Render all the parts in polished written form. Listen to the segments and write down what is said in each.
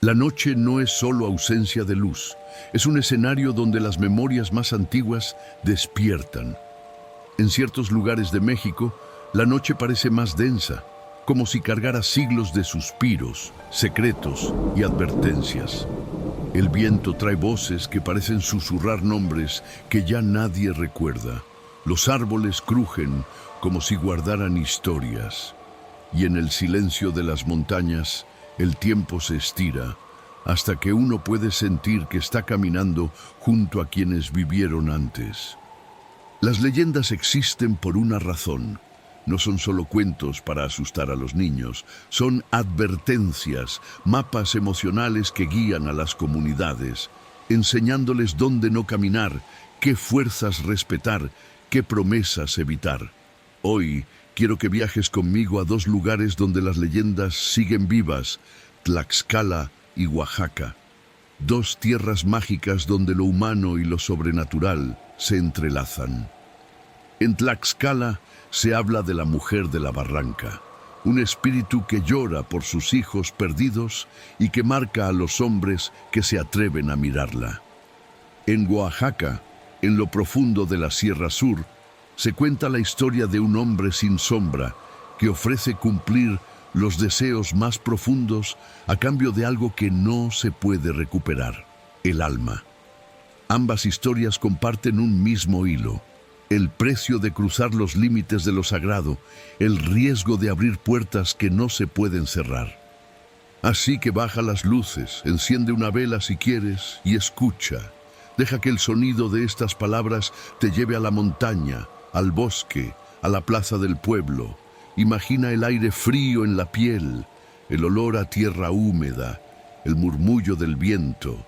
La noche no es solo ausencia de luz, es un escenario donde las memorias más antiguas despiertan. En ciertos lugares de México, la noche parece más densa, como si cargara siglos de suspiros, secretos y advertencias. El viento trae voces que parecen susurrar nombres que ya nadie recuerda. Los árboles crujen como si guardaran historias. Y en el silencio de las montañas, el tiempo se estira hasta que uno puede sentir que está caminando junto a quienes vivieron antes. Las leyendas existen por una razón. No son solo cuentos para asustar a los niños, son advertencias, mapas emocionales que guían a las comunidades, enseñándoles dónde no caminar, qué fuerzas respetar, qué promesas evitar. Hoy quiero que viajes conmigo a dos lugares donde las leyendas siguen vivas, Tlaxcala y Oaxaca. Dos tierras mágicas donde lo humano y lo sobrenatural se entrelazan. En Tlaxcala se habla de la mujer de la barranca, un espíritu que llora por sus hijos perdidos y que marca a los hombres que se atreven a mirarla. En Oaxaca, en lo profundo de la Sierra Sur, se cuenta la historia de un hombre sin sombra que ofrece cumplir los deseos más profundos a cambio de algo que no se puede recuperar, el alma. Ambas historias comparten un mismo hilo: el precio de cruzar los límites de lo sagrado, el riesgo de abrir puertas que no se pueden cerrar. Así que baja las luces, enciende una vela si quieres y escucha. Deja que el sonido de estas palabras te lleve a la montaña, al bosque, a la plaza del pueblo. Imagina el aire frío en la piel, el olor a tierra húmeda, el murmullo del viento.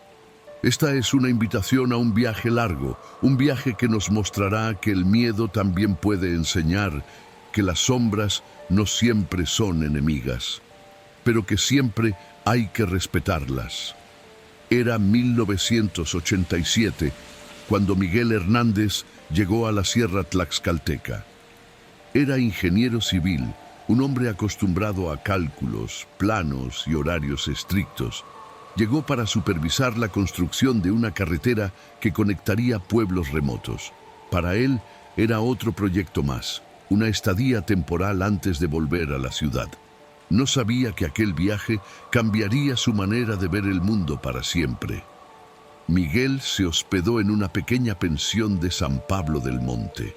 Esta es una invitación a un viaje largo, un viaje que nos mostrará que el miedo también puede enseñar que las sombras no siempre son enemigas, pero que siempre hay que respetarlas. Era 1987 cuando Miguel Hernández llegó a la Sierra Tlaxcalteca. Era ingeniero civil, un hombre acostumbrado a cálculos, planos y horarios estrictos. Llegó para supervisar la construcción de una carretera que conectaría pueblos remotos. Para él era otro proyecto más, una estadía temporal antes de volver a la ciudad. No sabía que aquel viaje cambiaría su manera de ver el mundo para siempre. Miguel se hospedó en una pequeña pensión de San Pablo del Monte.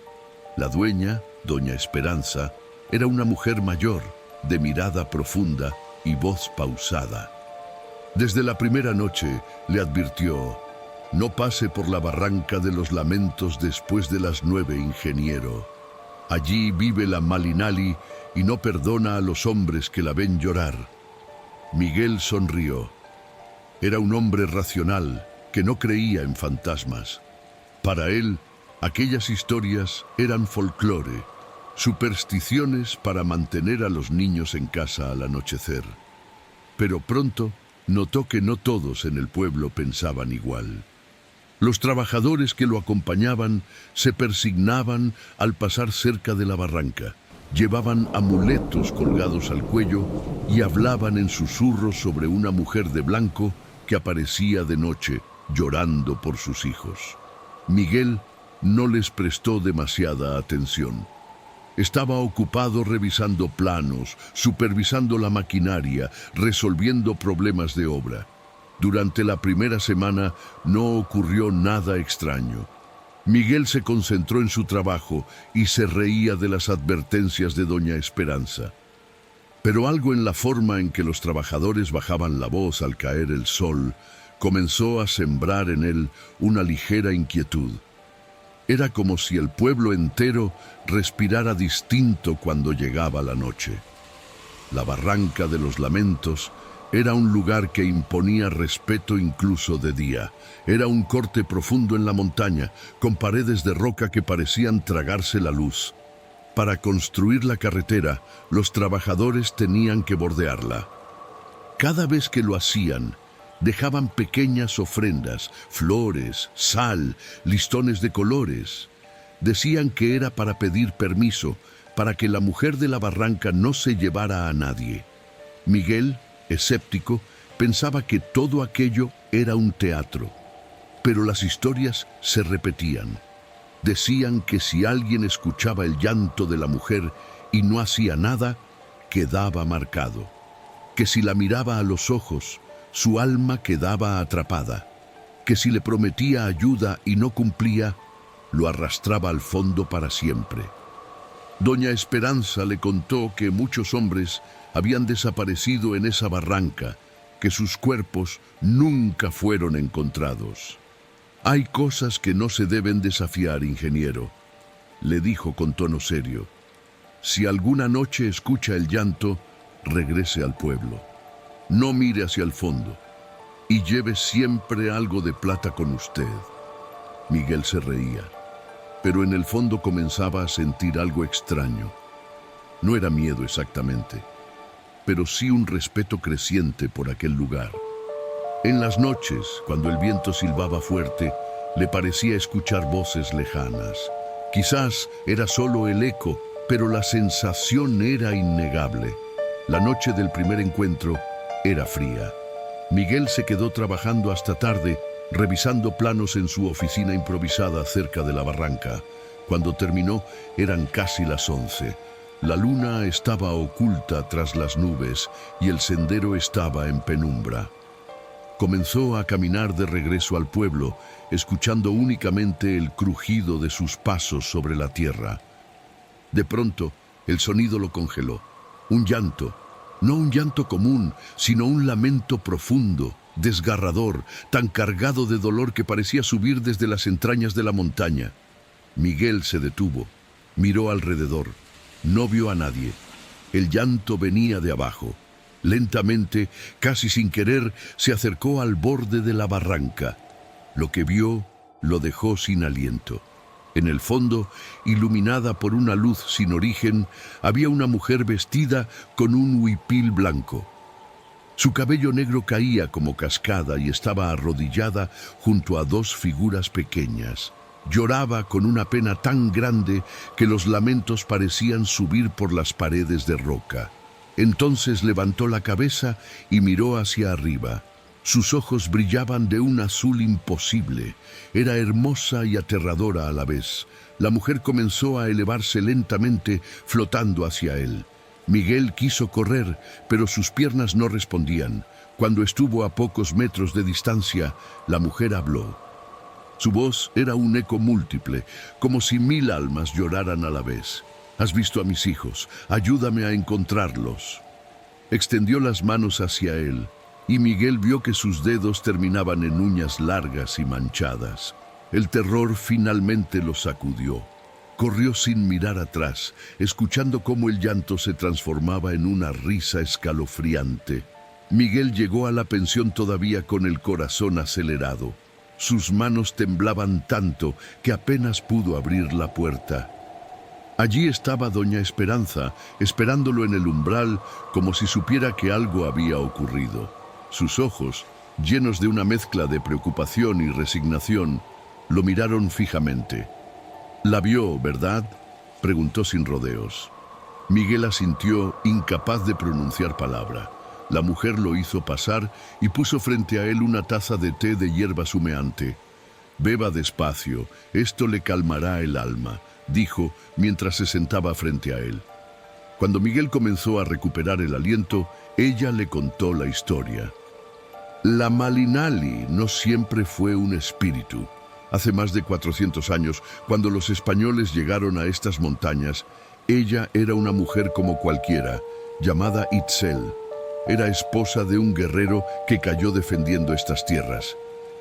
La dueña, doña Esperanza, era una mujer mayor, de mirada profunda y voz pausada. Desde la primera noche le advirtió: no pase por la barranca de los lamentos después de las 9, ingeniero. Allí vive la Malinali y no perdona a los hombres que la ven llorar. Miguel sonrió. Era un hombre racional que no creía en fantasmas. Para él, aquellas historias eran folclore, supersticiones para mantener a los niños en casa al anochecer. Pero pronto notó que no todos en el pueblo pensaban igual. Los trabajadores que lo acompañaban se persignaban al pasar cerca de la barranca. Llevaban amuletos colgados al cuello y hablaban en susurros sobre una mujer de blanco que aparecía de noche llorando por sus hijos. Miguel no les prestó demasiada atención. Estaba ocupado revisando planos, supervisando la maquinaria, resolviendo problemas de obra. Durante la primera semana no ocurrió nada extraño. Miguel se concentró en su trabajo y se reía de las advertencias de doña Esperanza. Pero algo en la forma en que los trabajadores bajaban la voz al caer el sol comenzó a sembrar en él una ligera inquietud. Era como si el pueblo entero respirara distinto cuando llegaba la noche. La barranca de los lamentos era un lugar que imponía respeto incluso de día. Era un corte profundo en la montaña, con paredes de roca que parecían tragarse la luz. Para construir la carretera, los trabajadores tenían que bordearla. Cada vez que lo hacían, dejaban pequeñas ofrendas, flores, sal, listones de colores. Decían que era para pedir permiso, para que la mujer de la barranca no se llevara a nadie. Miguel, escéptico, Pensaba que todo aquello era un teatro, pero las historias se repetían. Decían que si alguien escuchaba el llanto de la mujer y no hacía nada, quedaba marcado. Que si la miraba a los ojos, su alma quedaba atrapada. Que si le prometía ayuda y no cumplía, lo arrastraba al fondo para siempre. Doña Esperanza le contó que muchos hombres habían desaparecido en esa barranca, que sus cuerpos nunca fueron encontrados. Hay cosas que no se deben desafiar, ingeniero, le dijo con tono serio. Si alguna noche escucha el llanto, regrese al pueblo. No mire hacia el fondo y lleve siempre algo de plata con usted. Miguel se reía, pero en el fondo comenzaba a sentir algo extraño. No era miedo exactamente, pero sí un respeto creciente por aquel lugar. En las noches, cuando el viento silbaba fuerte, le parecía escuchar voces lejanas. Quizás era solo el eco, pero la sensación era innegable. La noche del primer encuentro era fría. Miguel se quedó trabajando hasta tarde, revisando planos en su oficina improvisada cerca de la barranca. Cuando terminó, eran casi las 11. La luna estaba oculta tras las nubes y el sendero estaba en penumbra. Comenzó a caminar de regreso al pueblo, escuchando únicamente el crujido de sus pasos sobre la tierra. De pronto, el sonido lo congeló. Un llanto, no un llanto común, sino un lamento profundo, desgarrador, tan cargado de dolor que parecía subir desde las entrañas de la montaña. Miguel se detuvo, miró alrededor, no vio a nadie. El llanto venía de abajo. Lentamente, casi sin querer, se acercó al borde de la barranca. Lo que vio lo dejó sin aliento. En el fondo, iluminada por una luz sin origen, había una mujer vestida con un huipil blanco. Su cabello negro caía como cascada y estaba arrodillada junto a dos figuras pequeñas. Lloraba con una pena tan grande que los lamentos parecían subir por las paredes de roca. Entonces levantó la cabeza y miró hacia arriba. Sus ojos brillaban de un azul imposible. Era hermosa y aterradora a la vez. La mujer comenzó a elevarse lentamente, flotando hacia él. Miguel quiso correr, pero sus piernas no respondían. Cuando estuvo a pocos metros de distancia, la mujer habló. Su voz era un eco múltiple, como si 1000 almas lloraran a la vez. «Has visto a mis hijos, ayúdame a encontrarlos». Extendió las manos hacia él, y Miguel vio que sus dedos terminaban en uñas largas y manchadas. El terror finalmente lo sacudió. Corrió sin mirar atrás, escuchando cómo el llanto se transformaba en una risa escalofriante. Miguel llegó a la pensión todavía con el corazón acelerado. Sus manos temblaban tanto que apenas pudo abrir la puerta. Allí estaba doña Esperanza, esperándolo en el umbral, como si supiera que algo había ocurrido. Sus ojos, llenos de una mezcla de preocupación y resignación, lo miraron fijamente. «¿La vio, verdad?», preguntó sin rodeos. Miguel asintió, incapaz de pronunciar palabra. La mujer lo hizo pasar y puso frente a él una taza de té de hierbas humeante. «Beba despacio, esto le calmará el alma», dijo mientras se sentaba frente a él. Cuando Miguel comenzó a recuperar el aliento, ella le contó la historia. La Malinali no siempre fue un espíritu. Hace más de 400 años, cuando los españoles llegaron a estas montañas, ella era una mujer como cualquiera, llamada Itzel. Era esposa de un guerrero que cayó defendiendo estas tierras.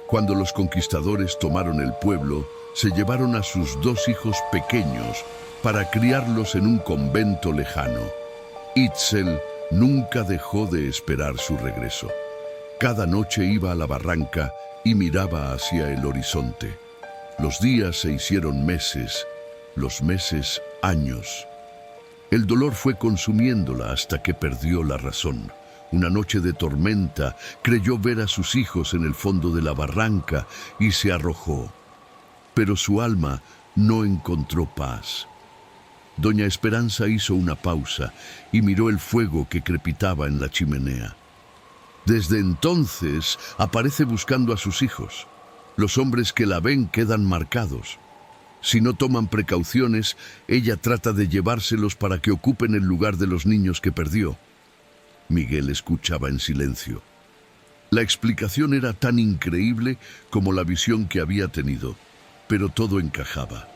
Cuando los conquistadores tomaron el pueblo, se llevaron a sus 2 hijos pequeños para criarlos en un convento lejano. Itzel nunca dejó de esperar su regreso. Cada noche iba a la barranca y miraba hacia el horizonte. Los días se hicieron meses, los meses años. El dolor fue consumiéndola hasta que perdió la razón. Una noche de tormenta creyó ver a sus hijos en el fondo de la barranca y se arrojó. Pero su alma no encontró paz. Doña Esperanza hizo una pausa y miró el fuego que crepitaba en la chimenea. Desde entonces aparece buscando a sus hijos. Los hombres que la ven quedan marcados. Si no toman precauciones, ella trata de llevárselos para que ocupen el lugar de los niños que perdió. Miguel escuchaba en silencio. La explicación era tan increíble como la visión que había tenido, pero todo encajaba.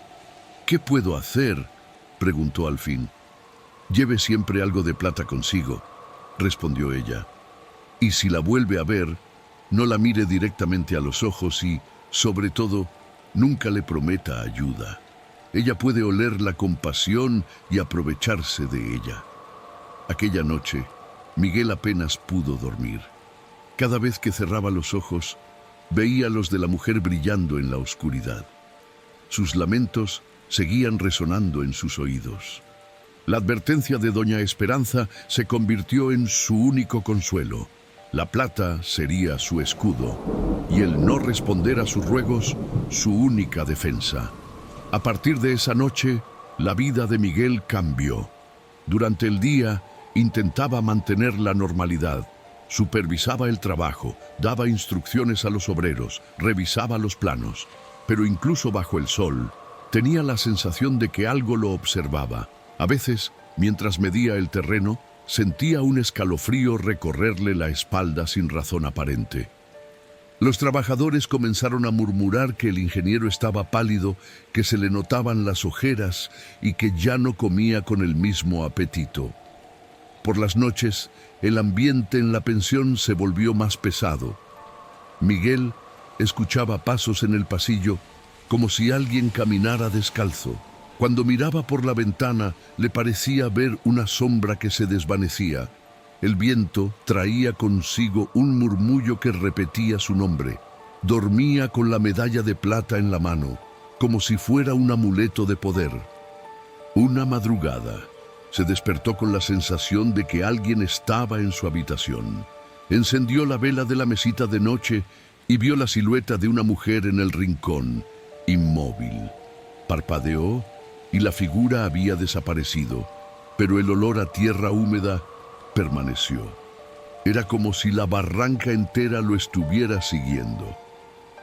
¿Qué puedo hacer?, preguntó al fin. Lleve siempre algo de plata consigo, respondió ella. Y si la vuelve a ver, no la mire directamente a los ojos y, sobre todo, nunca le prometa ayuda. Ella puede oler la compasión y aprovecharse de ella. Aquella noche, Miguel apenas pudo dormir. Cada vez que cerraba los ojos, veía los de la mujer brillando en la oscuridad. Sus lamentos seguían resonando en sus oídos. La advertencia de doña Esperanza se convirtió en su único consuelo. La plata sería su escudo y el no responder a sus ruegos su única defensa. A partir de esa noche, la vida de Miguel cambió. Durante el día, intentaba mantener la normalidad. Supervisaba el trabajo, daba instrucciones a los obreros, revisaba los planos. Pero incluso bajo el sol, tenía la sensación de que algo lo observaba. A veces, mientras medía el terreno, sentía un escalofrío recorrerle la espalda sin razón aparente. Los trabajadores comenzaron a murmurar que el ingeniero estaba pálido, que se le notaban las ojeras y que ya no comía con el mismo apetito. Por las noches, el ambiente en la pensión se volvió más pesado. Miguel escuchaba pasos en el pasillo como si alguien caminara descalzo. Cuando miraba por la ventana, le parecía ver una sombra que se desvanecía. El viento traía consigo un murmullo que repetía su nombre. Dormía con la medalla de plata en la mano, como si fuera un amuleto de poder. Una madrugada, se despertó con la sensación de que alguien estaba en su habitación. Encendió la vela de la mesita de noche y vio la silueta de una mujer en el rincón, inmóvil. Parpadeó y la figura había desaparecido, pero el olor a tierra húmeda permaneció. Era como si la barranca entera lo estuviera siguiendo.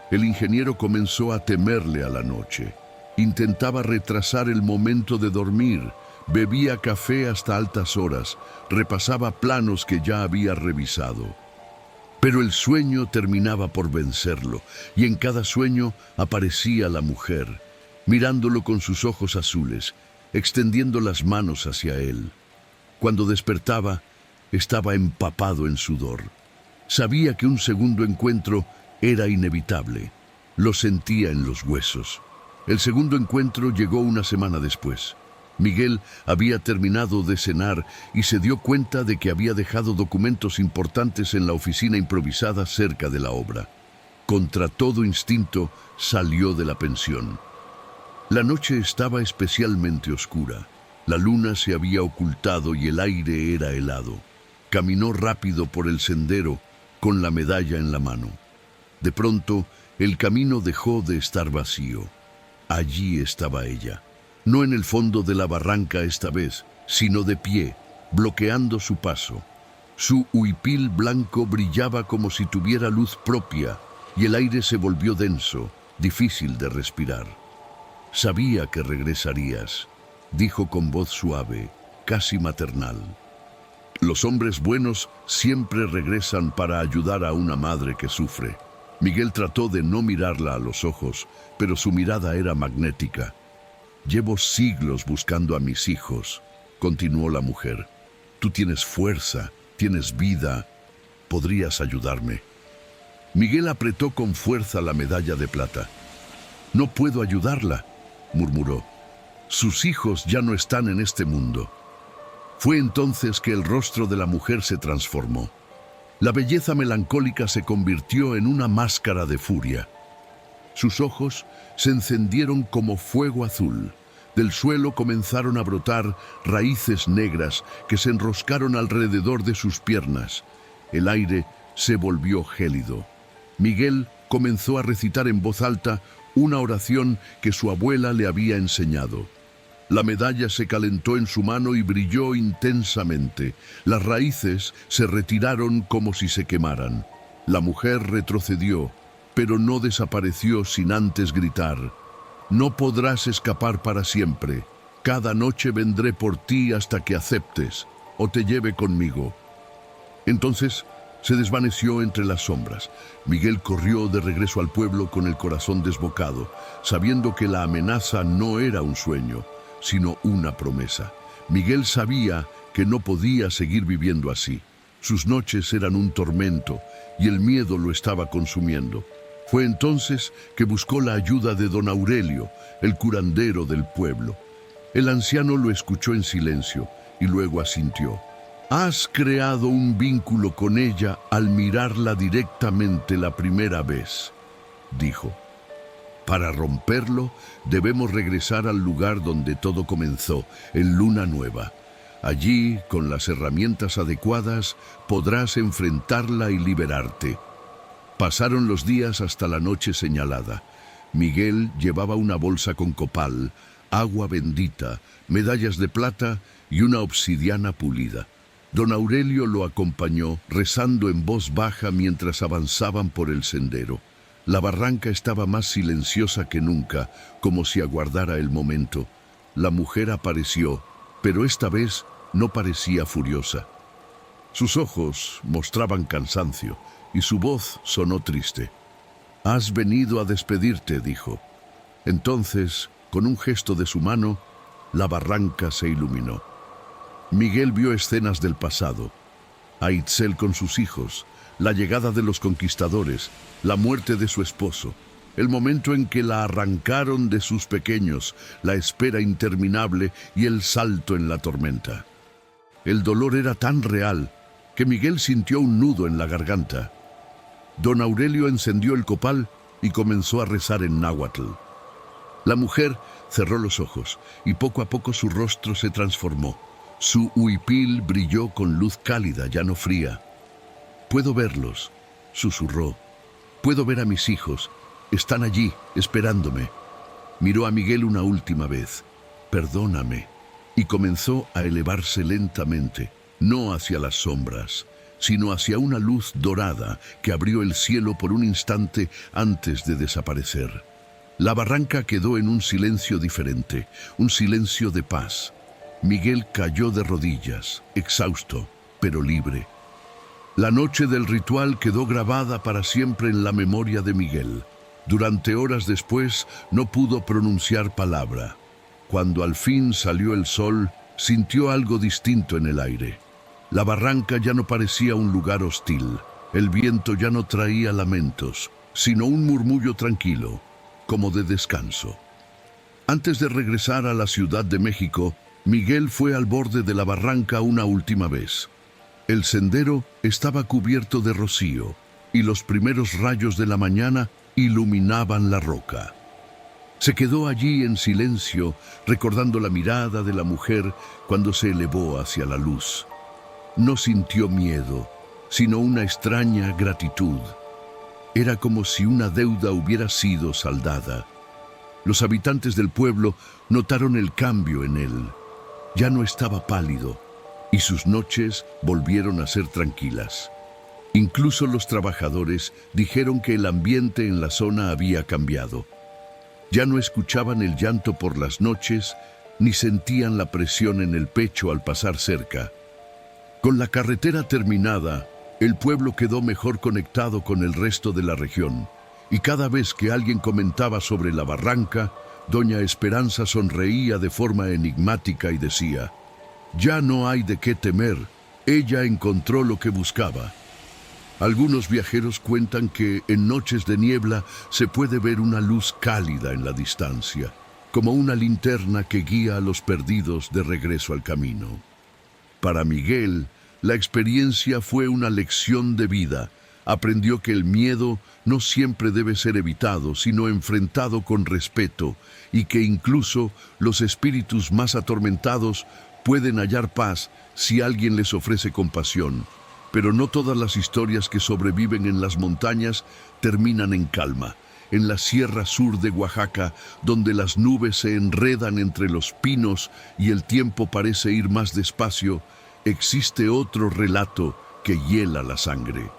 El ingeniero comenzó a temerle a la noche. Intentaba retrasar el momento de dormir, bebía café hasta altas horas, repasaba planos que ya había revisado. Pero el sueño terminaba por vencerlo, y en cada sueño aparecía la mujer, mirándolo con sus ojos azules, extendiendo las manos hacia él. Cuando despertaba, estaba empapado en sudor. Sabía que un segundo encuentro era inevitable. Lo sentía en los huesos. El segundo encuentro llegó una semana después. Miguel había terminado de cenar y se dio cuenta de que había dejado documentos importantes en la oficina improvisada cerca de la obra. Contra todo instinto, salió de la pensión. La noche estaba especialmente oscura. La luna se había ocultado y el aire era helado. Caminó rápido por el sendero con la medalla en la mano. De pronto, el camino dejó de estar vacío. Allí estaba ella, no en el fondo de la barranca esta vez, sino de pie, bloqueando su paso. Su huipil blanco brillaba como si tuviera luz propia y el aire se volvió denso, difícil de respirar. «Sabía que regresarías», dijo con voz suave, casi maternal. Los hombres buenos siempre regresan para ayudar a una madre que sufre. Miguel trató de no mirarla a los ojos, pero su mirada era magnética. «Llevo siglos buscando a mis hijos», continuó la mujer. «Tú tienes fuerza, tienes vida, podrías ayudarme». Miguel apretó con fuerza la medalla de plata. «No puedo ayudarla», murmuró. «Sus hijos ya no están en este mundo». Fue entonces que el rostro de la mujer se transformó. La belleza melancólica se convirtió en una máscara de furia. Sus ojos se encendieron como fuego azul. Del suelo comenzaron a brotar raíces negras que se enroscaron alrededor de sus piernas. El aire se volvió gélido. Miguel comenzó a recitar en voz alta una oración que su abuela le había enseñado. La medalla se calentó en su mano y brilló intensamente. Las raíces se retiraron como si se quemaran. La mujer retrocedió, pero no desapareció sin antes gritar: «No podrás escapar para siempre. Cada noche vendré por ti hasta que aceptes o te lleve conmigo». Entonces se desvaneció entre las sombras. Miguel corrió de regreso al pueblo con el corazón desbocado, sabiendo que la amenaza no era un sueño, sino una promesa. Miguel sabía que no podía seguir viviendo así. Sus noches eran un tormento y el miedo lo estaba consumiendo. Fue entonces que buscó la ayuda de don Aurelio, el curandero del pueblo. El anciano lo escuchó en silencio y luego asintió. «Has creado un vínculo con ella al mirarla directamente la primera vez», dijo. «Para romperlo, debemos regresar al lugar donde todo comenzó, en Luna Nueva. Allí, con las herramientas adecuadas, podrás enfrentarla y liberarte». Pasaron los días hasta la noche señalada. Miguel llevaba una bolsa con copal, agua bendita, medallas de plata y una obsidiana pulida. Don Aurelio lo acompañó, rezando en voz baja mientras avanzaban por el sendero. La barranca estaba más silenciosa que nunca, como si aguardara el momento. La mujer apareció, pero esta vez no parecía furiosa. Sus ojos mostraban cansancio y su voz sonó triste. «Has venido a despedirte», dijo. Entonces, con un gesto de su mano, la barranca se iluminó. Miguel vio escenas del pasado: a Itzel con sus hijos, la llegada de los conquistadores, la muerte de su esposo, el momento en que la arrancaron de sus pequeños, la espera interminable y el salto en la tormenta. El dolor era tan real que Miguel sintió un nudo en la garganta. Don Aurelio encendió el copal y comenzó a rezar en náhuatl. La mujer cerró los ojos y poco a poco su rostro se transformó. Su huipil brilló con luz cálida, ya no fría. «Puedo verlos», susurró. «Puedo ver a mis hijos. Están allí, esperándome». Miró a Miguel una última vez. «Perdóname». Y comenzó a elevarse lentamente, no hacia las sombras, sino hacia una luz dorada que abrió el cielo por un instante antes de desaparecer. La barranca quedó en un silencio diferente, un silencio de paz. Miguel cayó de rodillas, exhausto, pero libre. La noche del ritual quedó grabada para siempre en la memoria de Miguel. Durante horas después no pudo pronunciar palabra. Cuando al fin salió el sol, sintió algo distinto en el aire. La barranca ya no parecía un lugar hostil. El viento ya no traía lamentos, sino un murmullo tranquilo, como de descanso. Antes de regresar a la Ciudad de México, Miguel fue al borde de la barranca una última vez. El sendero estaba cubierto de rocío y los primeros rayos de la mañana iluminaban la roca. Se quedó allí en silencio, recordando la mirada de la mujer cuando se elevó hacia la luz. No sintió miedo, sino una extraña gratitud. Era como si una deuda hubiera sido saldada. Los habitantes del pueblo notaron el cambio en él. Ya no estaba pálido, y sus noches volvieron a ser tranquilas. Incluso los trabajadores dijeron que el ambiente en la zona había cambiado. Ya no escuchaban el llanto por las noches, ni sentían la presión en el pecho al pasar cerca. Con la carretera terminada, el pueblo quedó mejor conectado con el resto de la región, y cada vez que alguien comentaba sobre la barranca, doña Esperanza sonreía de forma enigmática y decía: «Ya no hay de qué temer, ella encontró lo que buscaba». Algunos viajeros cuentan que en noches de niebla se puede ver una luz cálida en la distancia, como una linterna que guía a los perdidos de regreso al camino. Para Miguel, la experiencia fue una lección de vida. Aprendió que el miedo no siempre debe ser evitado, sino enfrentado con respeto, y que incluso los espíritus más atormentados pueden hallar paz si alguien les ofrece compasión. Pero no todas las historias que sobreviven en las montañas terminan en calma. en la Sierra Sur de Oaxaca, donde las nubes se enredan entre los pinos y el tiempo parece ir más despacio, existe otro relato que hiela la sangre.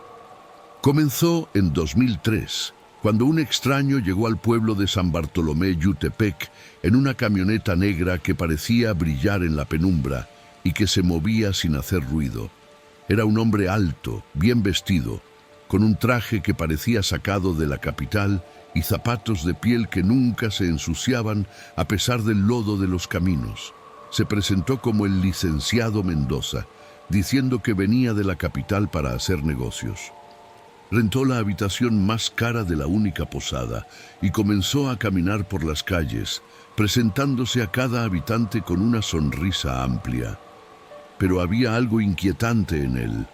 Comenzó en 2003, cuando un extraño llegó al pueblo de San Bartolomé, Yutepec, en una camioneta negra que parecía brillar en la penumbra y que se movía sin hacer ruido. Era un hombre alto, bien vestido, con un traje que parecía sacado de la capital y zapatos de piel que nunca se ensuciaban a pesar del lodo de los caminos. Se presentó como el licenciado Mendoza, diciendo que venía de la capital para hacer negocios. Rentó la habitación más cara de la única posada y comenzó a caminar por las calles, presentándose a cada habitante con una sonrisa amplia. Pero había algo inquietante en él.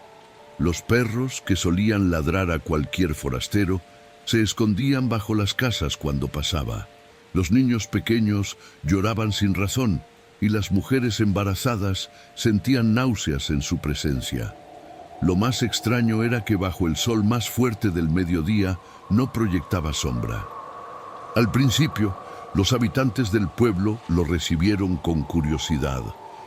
Los perros, que solían ladrar a cualquier forastero, se escondían bajo las casas cuando pasaba. Los niños pequeños lloraban sin razón y las mujeres embarazadas sentían náuseas en su presencia. Lo más extraño era que bajo el sol más fuerte del mediodía no proyectaba sombra. Al principio, los habitantes del pueblo lo recibieron con curiosidad.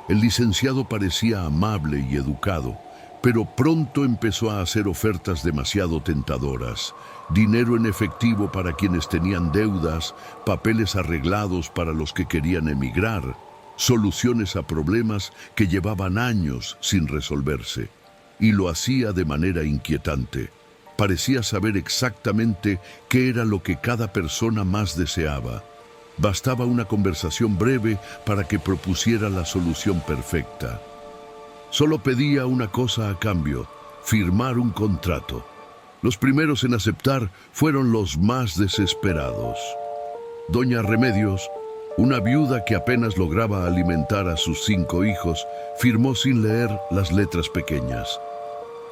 El licenciado parecía amable y educado, pero pronto empezó a hacer ofertas demasiado tentadoras. Dinero en efectivo para quienes tenían deudas, papeles arreglados para los que querían emigrar, soluciones a problemas que llevaban años sin resolverse. Y lo hacía de manera inquietante. Parecía saber exactamente qué era lo que cada persona más deseaba. Bastaba una conversación breve para que propusiera la solución perfecta. Solo pedía una cosa a cambio: firmar un contrato. Los primeros en aceptar fueron los más desesperados. Doña Remedios, una viuda que apenas lograba alimentar a sus 5 hijos, firmó sin leer las letras pequeñas.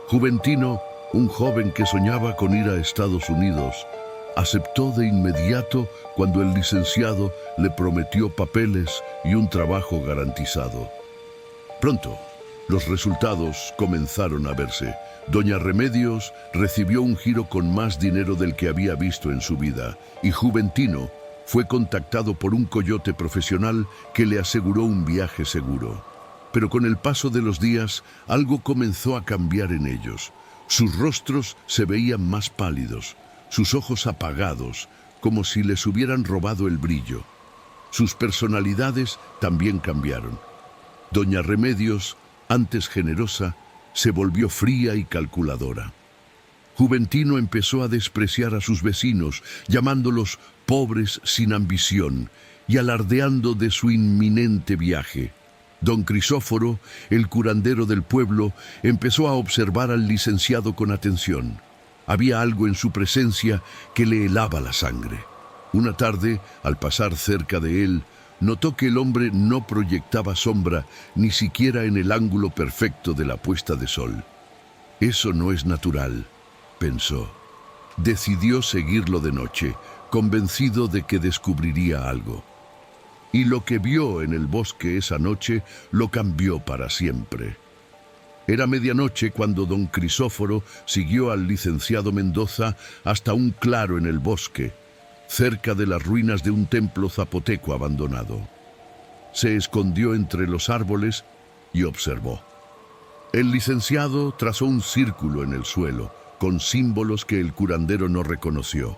Juventino, un joven que soñaba con ir a Estados Unidos, aceptó de inmediato cuando el licenciado le prometió papeles y un trabajo garantizado. Pronto, los resultados comenzaron a verse. Doña Remedios recibió un giro con más dinero del que había visto en su vida, y Juventino fue contactado por un coyote profesional que le aseguró un viaje seguro. Pero con el paso de los días, algo comenzó a cambiar en ellos. Sus rostros se veían más pálidos, sus ojos apagados, como si les hubieran robado el brillo. Sus personalidades también cambiaron. Doña Remedios, antes generosa, se volvió fría y calculadora. Juventino empezó a despreciar a sus vecinos, llamándolos pobres sin ambición y alardeando de su inminente viaje. Don Crisóforo, el curandero del pueblo, empezó a observar al licenciado con atención. Había algo en su presencia que le helaba la sangre. Una tarde, al pasar cerca de él, notó que el hombre no proyectaba sombra ni siquiera en el ángulo perfecto de la puesta de sol. Eso no es natural, pensó. Decidió seguirlo de noche, convencido de que descubriría algo. Y lo que vio en el bosque esa noche lo cambió para siempre. Era medianoche cuando don Crisóforo siguió al licenciado Mendoza hasta un claro en el bosque, cerca de las ruinas de un templo zapoteco abandonado. Se escondió entre los árboles y observó. El licenciado trazó un círculo en el suelo, con símbolos que el curandero no reconoció.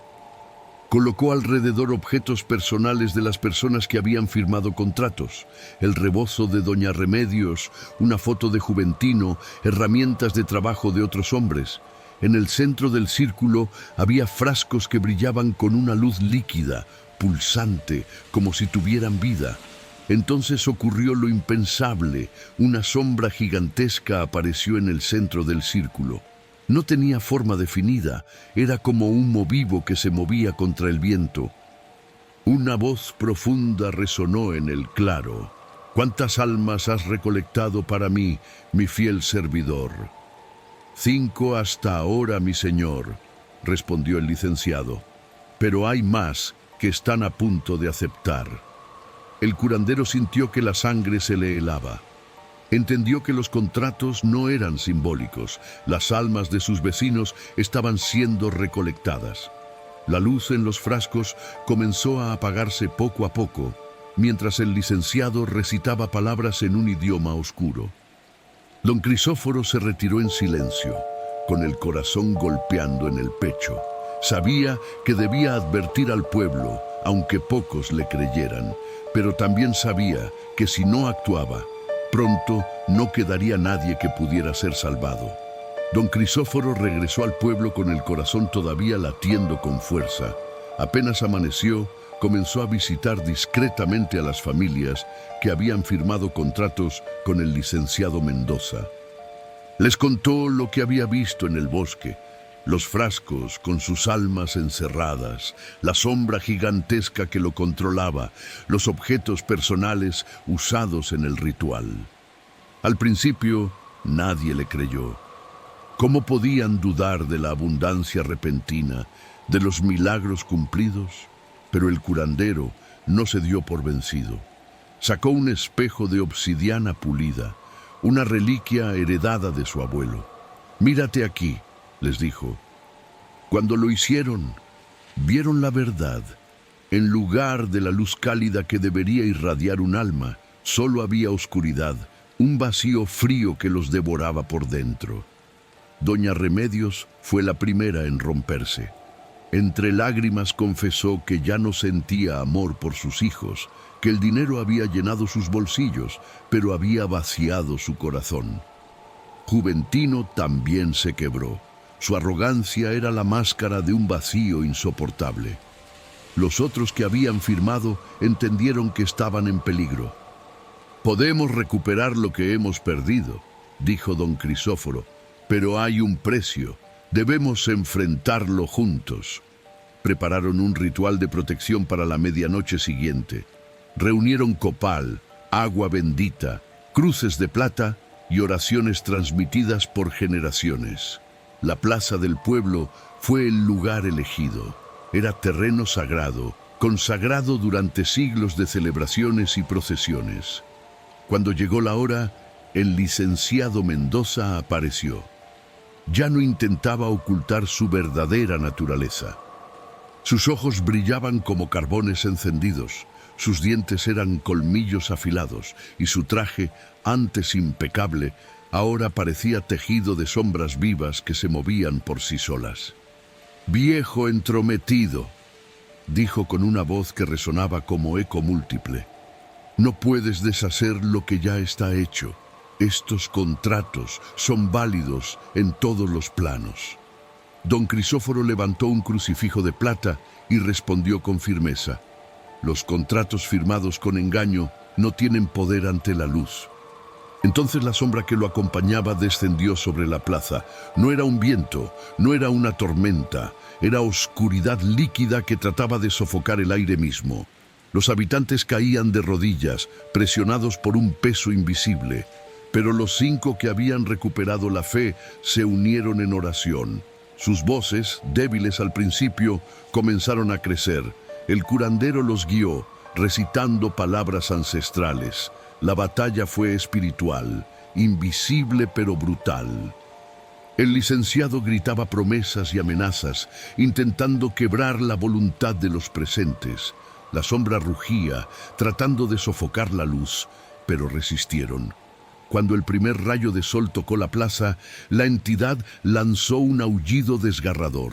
Colocó alrededor objetos personales de las personas que habían firmado contratos: el rebozo de doña Remedios, una foto de Juventino, herramientas de trabajo de otros hombres. En el centro del círculo había frascos que brillaban con una luz líquida, pulsante, como si tuvieran vida. Entonces ocurrió lo impensable: una sombra gigantesca apareció en el centro del círculo. No tenía forma definida, era como un humo vivo que se movía contra el viento. Una voz profunda resonó en el claro: ¿Cuántas almas has recolectado para mí, mi fiel servidor? 5 hasta ahora, mi señor, respondió el licenciado, pero hay más que están a punto de aceptar. El curandero sintió que la sangre se le helaba. Entendió que los contratos no eran simbólicos, las almas de sus vecinos estaban siendo recolectadas. La luz en los frascos comenzó a apagarse poco a poco, mientras el licenciado recitaba palabras en un idioma oscuro. Don Crisóforo se retiró en silencio, con el corazón golpeando en el pecho. Sabía que debía advertir al pueblo, aunque pocos le creyeran, pero también sabía que si no actuaba, pronto no quedaría nadie que pudiera ser salvado. Don Crisóforo regresó al pueblo con el corazón todavía latiendo con fuerza. Apenas amaneció, comenzó a visitar discretamente a las familias que habían firmado contratos con el licenciado Mendoza. Les contó lo que había visto en el bosque, los frascos con sus almas encerradas, la sombra gigantesca que lo controlaba, los objetos personales usados en el ritual. Al principio, nadie le creyó. ¿Cómo podían dudar de la abundancia repentina, de los milagros cumplidos? Pero el curandero no se dio por vencido. Sacó un espejo de obsidiana pulida, una reliquia heredada de su abuelo. «Mírate aquí», les dijo. Cuando lo hicieron, vieron la verdad. En lugar de la luz cálida que debería irradiar un alma, solo había oscuridad, un vacío frío que los devoraba por dentro. Doña Remedios fue la primera en romperse. Entre lágrimas confesó que ya no sentía amor por sus hijos, que el dinero había llenado sus bolsillos, pero había vaciado su corazón. Juventino también se quebró. Su arrogancia era la máscara de un vacío insoportable. Los otros que habían firmado entendieron que estaban en peligro. «Podemos recuperar lo que hemos perdido», dijo don Crisóforo, «pero hay un precio. Debemos enfrentarlo juntos». Prepararon un ritual de protección para la medianoche siguiente. Reunieron copal, agua bendita, cruces de plata y oraciones transmitidas por generaciones. La plaza del pueblo fue el lugar elegido. Era terreno sagrado, consagrado durante siglos de celebraciones y procesiones. Cuando llegó la hora, el licenciado Mendoza apareció. Ya no intentaba ocultar su verdadera naturaleza. Sus ojos brillaban como carbones encendidos, sus dientes eran colmillos afilados y su traje, antes impecable, ahora parecía tejido de sombras vivas que se movían por sí solas. «Viejo entrometido», dijo con una voz que resonaba como eco múltiple, «no puedes deshacer lo que ya está hecho. Estos contratos son válidos en todos los planos». Don Crisóforo levantó un crucifijo de plata y respondió con firmeza: «Los contratos firmados con engaño no tienen poder ante la luz». Entonces la sombra que lo acompañaba descendió sobre la plaza. No era un viento, no era una tormenta, era oscuridad líquida que trataba de sofocar el aire mismo. Los habitantes caían de rodillas, presionados por un peso invisible, pero los 5 que habían recuperado la fe se unieron en oración. Sus voces, débiles al principio, comenzaron a crecer. El curandero los guió, recitando palabras ancestrales. La batalla fue espiritual, invisible pero brutal. El licenciado gritaba promesas y amenazas, intentando quebrar la voluntad de los presentes. La sombra rugía, tratando de sofocar la luz, pero resistieron. Cuando el primer rayo de sol tocó la plaza, la entidad lanzó un aullido desgarrador.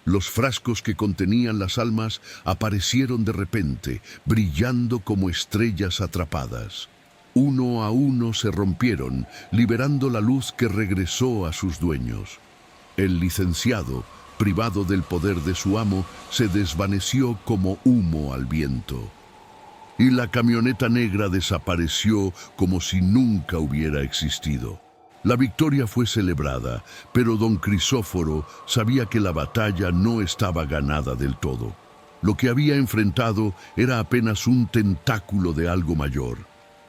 Los frascos que contenían las almas aparecieron de repente, brillando como estrellas atrapadas. Uno a uno se rompieron, liberando la luz que regresó a sus dueños. El licenciado, privado del poder de su amo, se desvaneció como humo al viento. Y la camioneta negra desapareció como si nunca hubiera existido. La victoria fue celebrada, pero don Crisóforo sabía que la batalla no estaba ganada del todo. Lo que había enfrentado era apenas un tentáculo de algo mayor,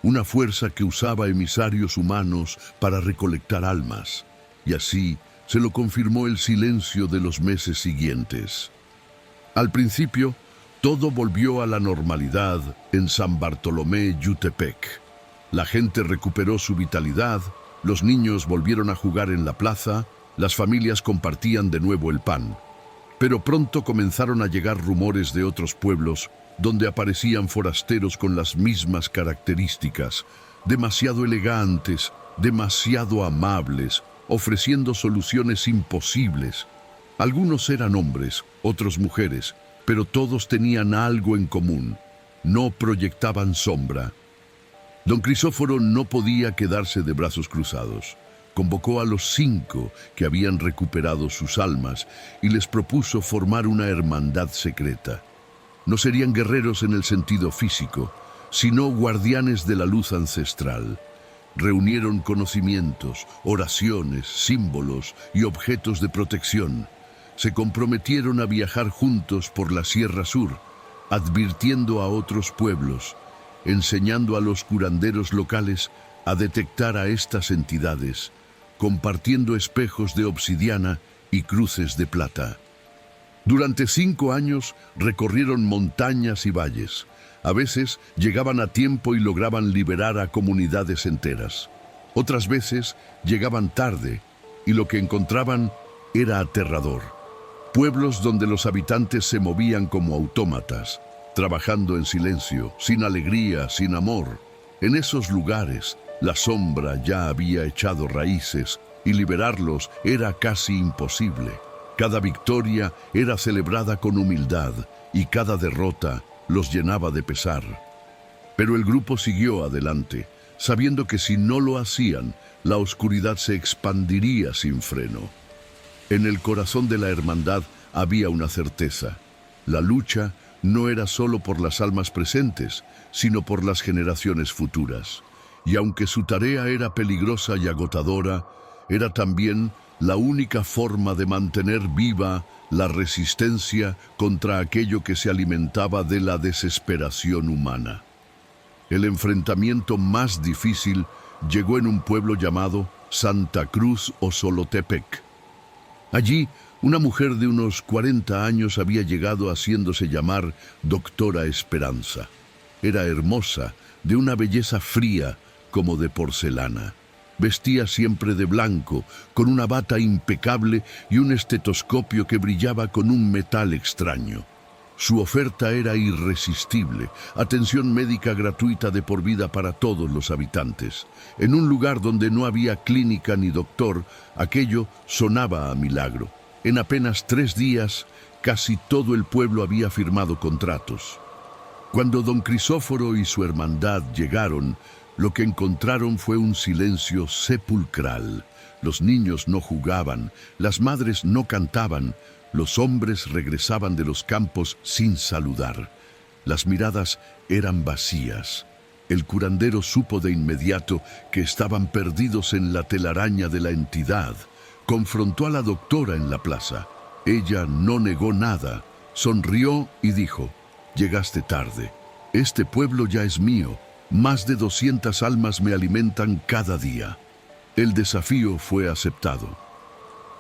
una fuerza que usaba emisarios humanos para recolectar almas. Y así se lo confirmó el silencio de los meses siguientes. Al principio, todo volvió a la normalidad en San Bartolomé Yutepec. La gente recuperó su vitalidad, los niños volvieron a jugar en la plaza, las familias compartían de nuevo el pan. Pero pronto comenzaron a llegar rumores de otros pueblos donde aparecían forasteros con las mismas características, demasiado elegantes, demasiado amables, ofreciendo soluciones imposibles. Algunos eran hombres, otros mujeres, pero todos tenían algo en común: no proyectaban sombra. Don Crisóforo no podía quedarse de brazos cruzados. Convocó a los 5 que habían recuperado sus almas y les propuso formar una hermandad secreta. No serían guerreros en el sentido físico, sino guardianes de la luz ancestral. Reunieron conocimientos, oraciones, símbolos y objetos de protección. Se comprometieron a viajar juntos por la Sierra Sur, advirtiendo a otros pueblos, enseñando a los curanderos locales a detectar a estas entidades, compartiendo espejos de obsidiana y cruces de plata. Durante 5 años recorrieron montañas y valles. A veces llegaban a tiempo y lograban liberar a comunidades enteras. Otras veces llegaban tarde y lo que encontraban era aterrador. Pueblos donde los habitantes se movían como autómatas, trabajando en silencio, sin alegría, sin amor. En esos lugares, la sombra ya había echado raíces y liberarlos era casi imposible. Cada victoria era celebrada con humildad y cada derrota los llenaba de pesar. Pero el grupo siguió adelante, sabiendo que si no lo hacían, la oscuridad se expandiría sin freno. En el corazón de la hermandad había una certeza: la lucha no era solo por las almas presentes, sino por las generaciones futuras. Y aunque su tarea era peligrosa y agotadora, era también la única forma de mantener viva la resistencia contra aquello que se alimentaba de la desesperación humana. El enfrentamiento más difícil llegó en un pueblo llamado Santa Cruz Osolotepec. Allí, una mujer de unos 40 años había llegado haciéndose llamar Doctora Esperanza. Era hermosa, de una belleza fría como de porcelana. Vestía siempre de blanco, con una bata impecable y un estetoscopio que brillaba con un metal extraño. Su oferta era irresistible: atención médica gratuita de por vida para todos los habitantes. En un lugar donde no había clínica ni doctor, aquello sonaba a milagro. En apenas 3 días, casi todo el pueblo había firmado contratos. Cuando don Crisóforo y su hermandad llegaron, lo que encontraron fue un silencio sepulcral. Los niños no jugaban, las madres no cantaban, los hombres regresaban de los campos sin saludar. Las miradas eran vacías. El curandero supo de inmediato que estaban perdidos en la telaraña de la entidad. Confrontó a la doctora en la plaza. Ella no negó nada, sonrió y dijo: «Llegaste tarde. Este pueblo ya es mío. Más de 200 almas me alimentan cada día». El desafío fue aceptado.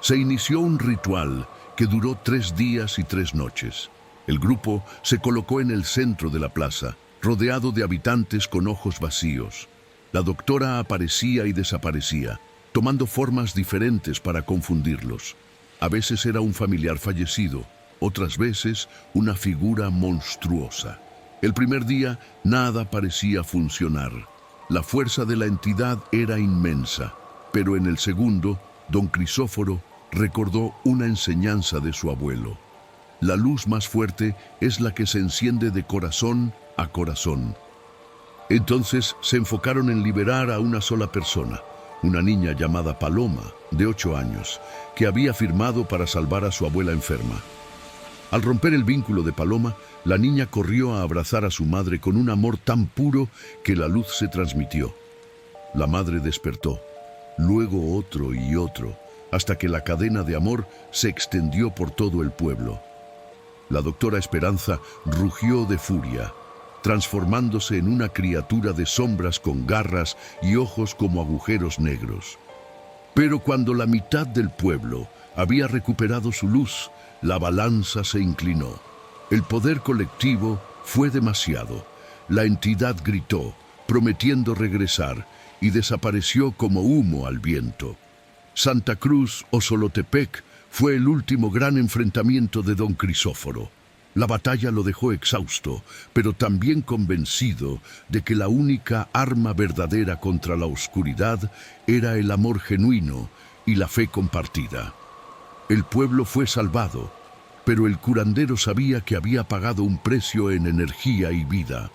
Se inició un ritual que duró 3 días y 3 noches. El grupo se colocó en el centro de la plaza, rodeado de habitantes con ojos vacíos. La doctora aparecía y desaparecía, tomando formas diferentes para confundirlos. A veces era un familiar fallecido, otras veces una figura monstruosa. El primer día nada parecía funcionar. La fuerza de la entidad era inmensa, pero en el segundo, don Crisóforo recordó una enseñanza de su abuelo: la luz más fuerte es la que se enciende de corazón a corazón. Entonces se enfocaron en liberar a una sola persona, una niña llamada Paloma, de 8 años, que había firmado para salvar a su abuela enferma. Al romper el vínculo de Paloma, la niña corrió a abrazar a su madre con un amor tan puro que la luz se transmitió. La madre despertó, luego otro y otro, hasta que la cadena de amor se extendió por todo el pueblo. La doctora Esperanza rugió de furia, transformándose en una criatura de sombras con garras y ojos como agujeros negros. Pero cuando la mitad del pueblo había recuperado su luz, la balanza se inclinó. El poder colectivo fue demasiado. La entidad gritó, prometiendo regresar, y desapareció como humo al viento. Santa Cruz Osolotepec Fue el último gran enfrentamiento de don Crisóforo. La batalla lo dejó exhausto, pero también convencido de que la única arma verdadera contra la oscuridad era el amor genuino y la fe compartida. El pueblo fue salvado, pero el curandero sabía que había pagado un precio en energía y vida.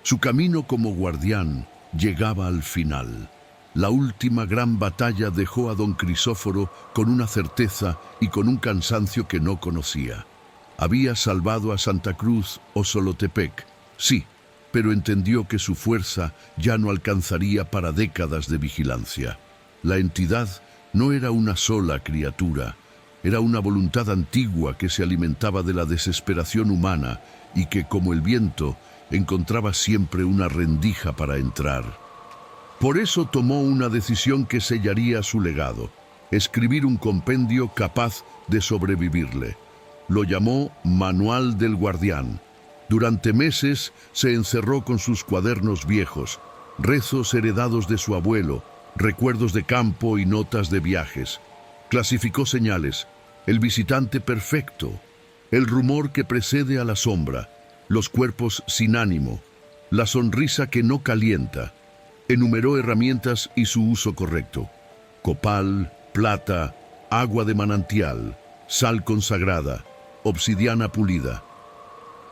Su camino como guardián llegaba al final. La última gran batalla dejó a don Crisóforo con una certeza y con un cansancio que no conocía. Había salvado a Santa Cruz o Solotepec, sí, pero entendió que su fuerza ya no alcanzaría para décadas de vigilancia. La entidad no era una sola criatura, era una voluntad antigua que se alimentaba de la desesperación humana y que, como el viento, encontraba siempre una rendija para entrar. Por eso tomó una decisión que sellaría su legado: escribir un compendio capaz de sobrevivirle. Lo llamó Manual del Guardián. Durante meses se encerró con sus cuadernos viejos, rezos heredados de su abuelo, recuerdos de campo y notas de viajes. Clasificó señales: el visitante perfecto, el rumor que precede a la sombra, los cuerpos sin ánimo, la sonrisa que no calienta. Enumeró herramientas y su uso correcto: copal, plata, agua de manantial, sal consagrada, obsidiana pulida.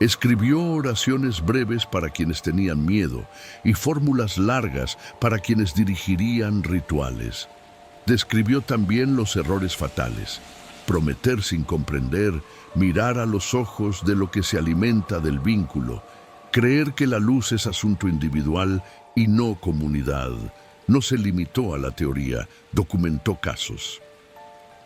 Escribió oraciones breves para quienes tenían miedo y fórmulas largas para quienes dirigirían rituales. Describió también los errores fatales: prometer sin comprender, mirar a los ojos de lo que se alimenta del vínculo, creer que la luz es asunto individual y no comunidad. No se limitó a la teoría, documentó casos.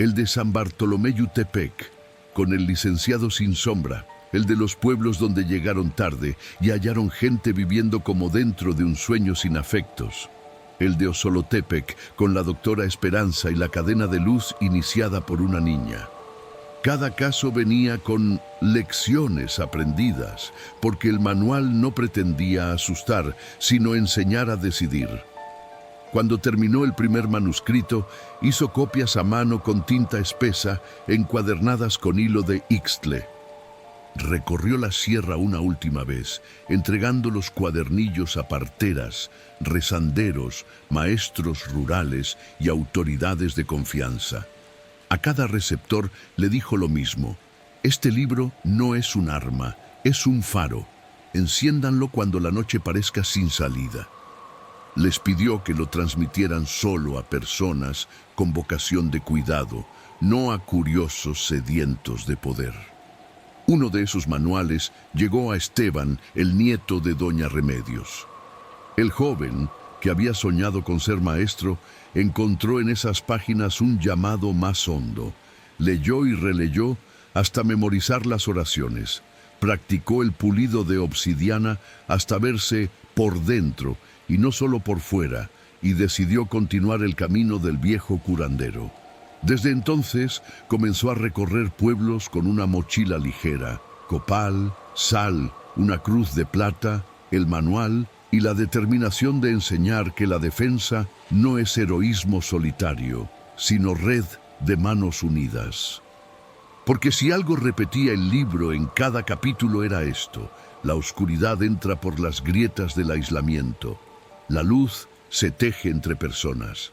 El de San Bartolomé Yutepec, con el licenciado sin sombra, el de los pueblos donde llegaron tarde y hallaron gente viviendo como dentro de un sueño sin afectos. El de Osolotepec, con la doctora Esperanza y la cadena de luz iniciada por una niña. Cada caso venía con lecciones aprendidas, porque el manual no pretendía asustar, sino enseñar a decidir. Cuando terminó el primer manuscrito, hizo copias a mano con tinta espesa, encuadernadas con hilo de ixtle. Recorrió la sierra una última vez, entregando los cuadernillos a parteras, rezanderos, maestros rurales y autoridades de confianza. A cada receptor le dijo lo mismo: este libro no es un arma, es un faro. Enciéndanlo cuando la noche parezca sin salida. Les pidió que lo transmitieran solo a personas con vocación de cuidado, no a curiosos sedientos de poder. Uno de esos manuales llegó a Esteban, el nieto de Doña Remedios. El joven, que había soñado con ser maestro, encontró en esas páginas un llamado más hondo. Leyó y releyó hasta memorizar las oraciones. Practicó el pulido de obsidiana hasta verse por dentro y no solo por fuera, y decidió continuar el camino del viejo curandero. Desde entonces comenzó a recorrer pueblos con una mochila ligera: copal, sal, una cruz de plata, el manual y la determinación de enseñar que la defensa no es heroísmo solitario, sino red de manos unidas. Porque si algo repetía el libro en cada capítulo era esto: la oscuridad entra por las grietas del aislamiento, la luz se teje entre personas.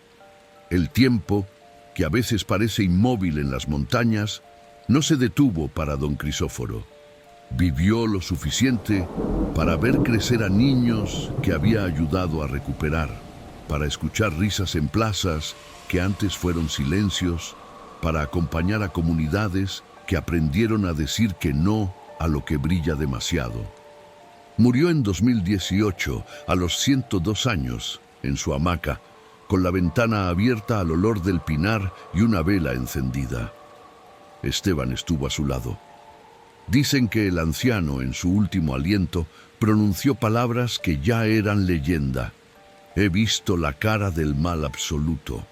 El tiempo, que a veces parece inmóvil en las montañas, no se detuvo para don Crisóforo. Vivió lo suficiente para ver crecer a niños que había ayudado a recuperar, para escuchar risas en plazas que antes fueron silencios, para acompañar a comunidades que aprendieron a decir que no a lo que brilla demasiado. Murió en 2018, a los 102 años, en su hamaca, con la ventana abierta al olor del pinar y una vela encendida. Esteban estuvo a su lado. Dicen que el anciano, en su último aliento, pronunció palabras que ya eran leyenda. He visto la cara del mal absoluto,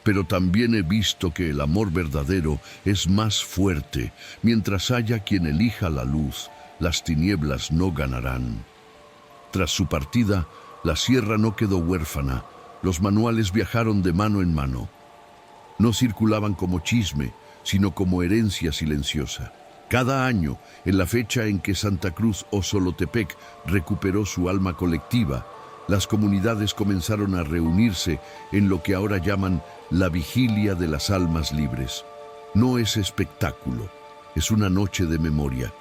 pero también he visto que el amor verdadero es más fuerte. Mientras haya quien elija la luz, las tinieblas no ganarán. Tras su partida, la sierra no quedó huérfana. Los manuales viajaron de mano en mano. No circulaban como chisme, sino como herencia silenciosa. Cada año, en la fecha en que Santa Cruz Osolotepec recuperó su alma colectiva, las comunidades comenzaron a reunirse en lo que ahora llaman la Vigilia de las Almas Libres. No es espectáculo, es una noche de memoria.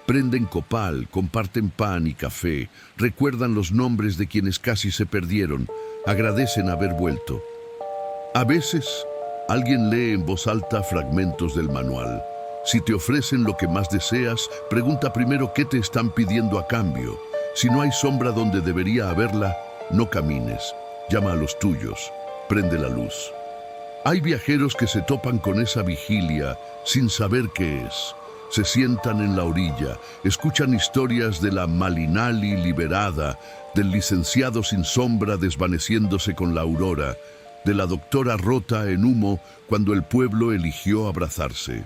Prenden copal, comparten pan y café, recuerdan los nombres de quienes casi se perdieron, agradecen haber vuelto. A veces, alguien lee en voz alta fragmentos del manual. Si te ofrecen lo que más deseas, pregunta primero qué te están pidiendo a cambio. Si no hay sombra donde debería haberla, no camines. Llama a los tuyos. Prende la luz. Hay viajeros que se topan con esa vigilia sin saber qué es. Se sientan en la orilla, escuchan historias de la Malinali liberada, del licenciado sin sombra desvaneciéndose con la aurora, de la doctora rota en humo cuando el pueblo eligió abrazarse.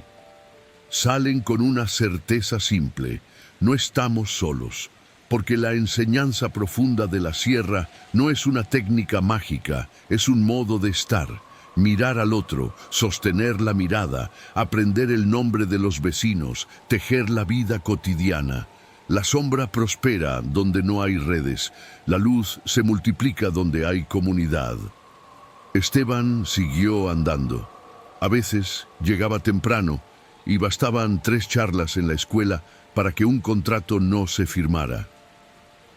Salen con una certeza simple: no estamos solos, porque la enseñanza profunda de la sierra no es una técnica mágica, es un modo de estar. Mirar al otro, sostener la mirada, aprender el nombre de los vecinos, tejer la vida cotidiana. La sombra prospera donde no hay redes, la luz se multiplica donde hay comunidad. Esteban siguió andando. A veces llegaba temprano y bastaban 3 charlas en la escuela para que un contrato no se firmara.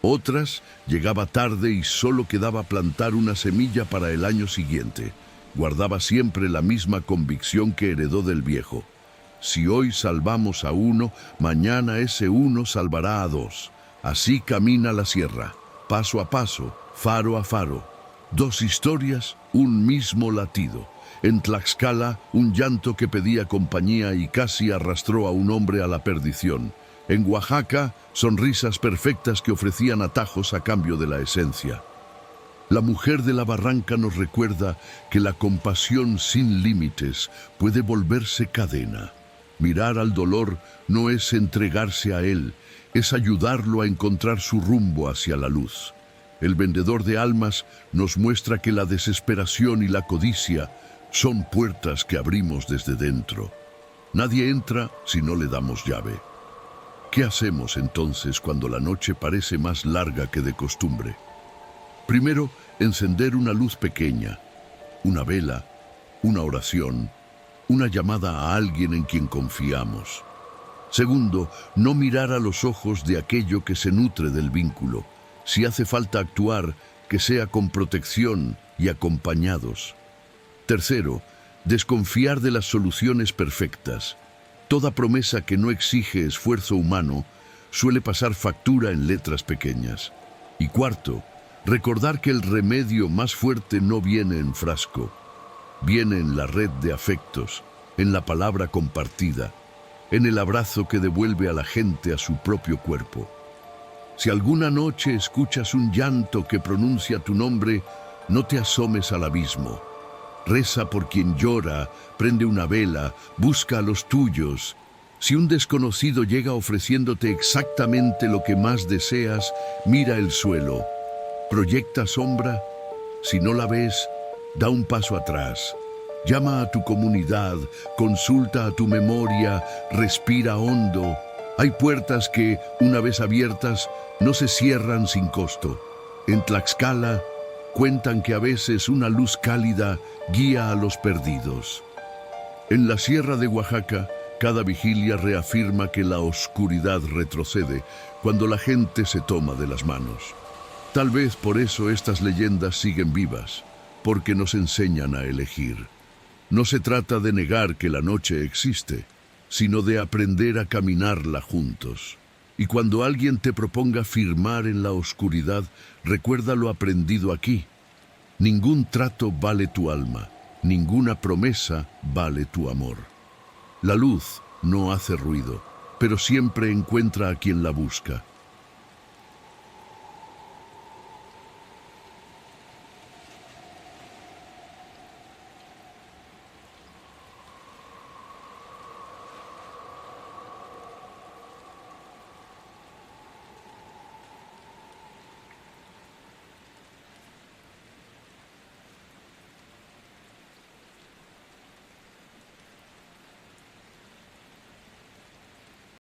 Otras llegaba tarde y solo quedaba plantar una semilla para el año siguiente. Guardaba siempre la misma convicción que heredó del viejo. Si hoy salvamos a uno, mañana ese uno salvará a 2. Así camina la sierra, paso a paso, faro a faro. 2 historias, un mismo latido. En Tlaxcala, un llanto que pedía compañía y casi arrastró a un hombre a la perdición. En Oaxaca, sonrisas perfectas que ofrecían atajos a cambio de la esencia. La mujer de la barranca nos recuerda que la compasión sin límites puede volverse cadena. Mirar al dolor no es entregarse a él, es ayudarlo a encontrar su rumbo hacia la luz. El vendedor de almas nos muestra que la desesperación y la codicia son puertas que abrimos desde dentro. Nadie entra si no le damos llave. ¿Qué hacemos entonces cuando la noche parece más larga que de costumbre? Primero, encender una luz pequeña, una vela, una oración, una llamada a alguien en quien confiamos. Segundo, no mirar a los ojos de aquello que se nutre del vínculo. Si hace falta actuar, que sea con protección y acompañados. Tercero, desconfiar de las soluciones perfectas. Toda promesa que no exige esfuerzo humano suele pasar factura en letras pequeñas. Y cuarto, recordar que el remedio más fuerte no viene en frasco, viene en la red de afectos, en la palabra compartida, en el abrazo que devuelve a la gente a su propio cuerpo. Si alguna noche escuchas un llanto que pronuncia tu nombre, no te asomes al abismo. Reza por quien llora, prende una vela, busca a los tuyos. Si un desconocido llega ofreciéndote exactamente lo que más deseas, mira el suelo. Proyecta sombra. Si no la ves, da un paso atrás. Llama a tu comunidad, consulta a tu memoria, respira hondo. Hay puertas que, una vez abiertas, no se cierran sin costo. En Tlaxcala, cuentan que a veces una luz cálida guía a los perdidos. En la Sierra de Oaxaca, cada vigilia reafirma que la oscuridad retrocede cuando la gente se toma de las manos. Tal vez por eso estas leyendas siguen vivas, porque nos enseñan a elegir. No se trata de negar que la noche existe, sino de aprender a caminarla juntos. Y cuando alguien te proponga firmar en la oscuridad, recuerda lo aprendido aquí. Ningún trato vale tu alma, ninguna promesa vale tu amor. La luz no hace ruido, pero siempre encuentra a quien la busca.